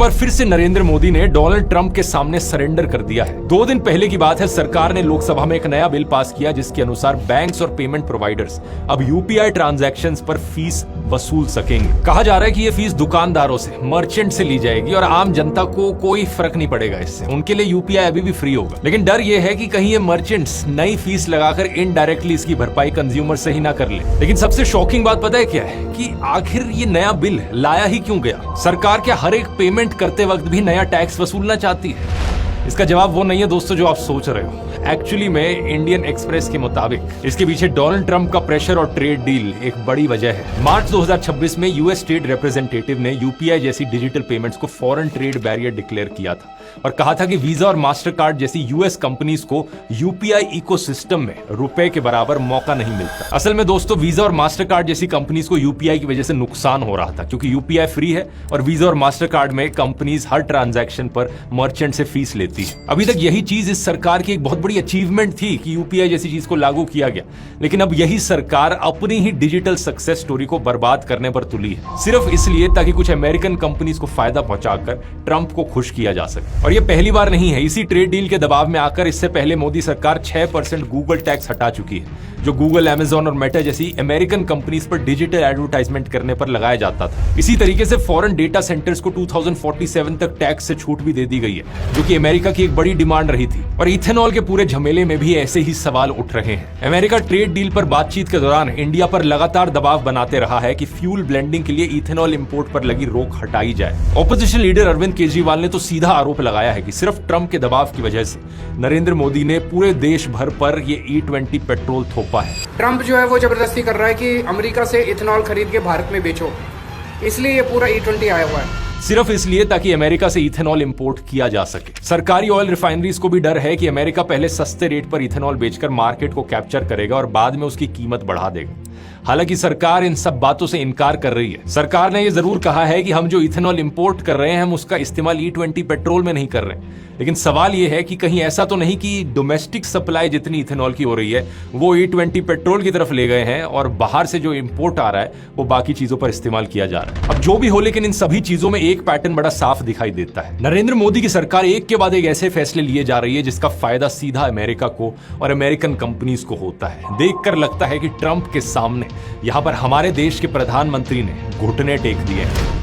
बार फिर से नरेंद्र मोदी ने डोनाल्ड ट्रंप के सामने सरेंडर कर दिया है। 2 दिन पहले की बात है, सरकार ने लोकसभा में एक नया बिल पास किया जिसके अनुसार बैंक्स और पेमेंट प्रोवाइडर्स अब यूपीआई ट्रांजैक्शंस पर फीस वसूल सकेंगे। कहा जा रहा है कि ये फीस दुकानदारों से, मर्चेंट से ली जाएगी और आम जनता को कोई फर्क नहीं पड़ेगा इससे। उनके लिए यूपीआई अभी भी फ्री होगा। लेकिन डर ये है कि कहीं ये मर्चेंट्स नई फीस लगाकर इनडायरेक्टली इसकी भरपाई कंज्यूमर से ही ना कर ले। लेकिन सबसे शॉकिंग बात पता है क्या है कि आखिर ये नया बिल लाया ही क्यों गया? सरकार क्या हर एक पेमेंट करते वक्त भी नया टैक्स वसूलना चाहती है? इसका जवाब वो नहीं है दोस्तों जो आप सोच रहे हो। एक्चुअली में इंडियन एक्सप्रेस के मुताबिक इसके पीछे डोनाल्ड ट्रंप का प्रेशर और ट्रेड डील एक बड़ी वजह है। मार्च 2026 में यूएस स्टेट रिप्रेजेंटेटिव ने यूपीआई जैसी डिजिटल पेमेंट्स को फॉरेन ट्रेड बैरियर डिक्लेयर किया था और कहा था कि वीजा और मास्टर कार्ड जैसी यूएस कंपनीज को यूपीआई इकोसिस्टम में रुपए के बराबर मौका नहीं मिलता। असल में दोस्तों वीजा और मास्टर कार्ड जैसी कंपनीज को यूपीआई की वजह से नुकसान हो रहा था क्योंकि यूपीआई फ्री है और वीजा और मास्टर कार्ड में कंपनीज हर ट्रांजैक्शन पर मर्चेंट से फीस लेती है। अभी तक यही चीज इस सरकार की एक बहुत बड़ी अचीवमेंट थी कि यूपीआई जैसी चीज को लागू किया गया, लेकिन अब यही सरकार अपनी ही डिजिटल सक्सेस स्टोरी को बर्बाद करने पर तुली है, सिर्फ इसलिए ताकि कुछ अमेरिकन कंपनीज को फायदा पहुंचाकर ट्रंप को खुश किया जा सके। और ये पहली बार नहीं है। इसी ट्रेड डील के दबाव में आकर इससे पहले मोदी सरकार 6% गूगल टैक्स हटा चुकी है, जो गूगल, अमेजॉन और मेटा जैसी अमेरिकन कंपनीज पर डिजिटल एडवर्टाइजमेंट करने पर लगाया जाता था। इसी तरीके से फॉरेन डेटा सेंटर्स को 2047 तक टैक्स से छूट भी दे दी गई है, जो कि अमेरिका की एक बड़ी डिमांड रही थी। और इथेनॉल के पूरे झमेले में भी ऐसे ही सवाल उठ रहे हैं। अमेरिका ट्रेड डील पर बातचीत के दौरान इंडिया पर लगातार दबाव बनाते रहा है कि फ्यूल ब्लेंडिंग के लिए इथेनॉल इंपोर्ट पर लगी रोक हटाई जाए। ऑपोजिशन लीडर अरविंद केजरीवाल ने तो सीधा आरोप लगाया है कि सिर्फ ट्रंप के दबाव की वजह से नरेंद्र मोदी ने पूरे देश भर पर ये E20 पेट्रोल थोपा है। ट्रंप जो है वो जबरदस्ती कर रहा है कि अमेरिका से इथेनॉल खरीद के भारत में बेचो, इसलिए ये पूरा E20 आया हुआ है। सिर्फ इसलिए ताकि अमेरिका से इथेनॉल इंपोर्ट किया जा सके। सरकारी ऑयल रिफाइनरीज को भी डर है कि अमेरिका पहले सस्ते रेट पर इथेनॉल बेचकर मार्केट को कैप्चर करेगा और बाद में उसकी कीमत बढ़ा देगा। हालांकि सरकार इन सब बातों से इनकार कर रही है। सरकार ने यह जरूर कहा है कि हम जो इथेनॉल इंपोर्ट कर रहे हैं हम उसका इस्तेमाल E20 पेट्रोल में नहीं कर रहे। लेकिन सवाल यह है कि कहीं ऐसा तो नहीं कि डोमेस्टिक सप्लाई जितनी इथेनॉल की हो रही है वो E20 पेट्रोल की तरफ ले गए हैं और बाहर से जो इंपोर्ट आ रहा है वो बाकी चीजों पर इस्तेमाल किया जा रहा है। अब जो भी हो, लेकिन इन सभी चीजों में एक पैटर्न बड़ा साफ दिखाई देता है। नरेंद्र मोदी की सरकार एक के बाद एक ऐसे फैसले लिए जा रही है जिसका फायदा सीधा अमेरिका को और अमेरिकन कंपनीज को होता है। देखकर लगता है कि ट्रंप के सामने यहां पर हमारे देश के प्रधानमंत्री ने घुटने टेक दिए हैं।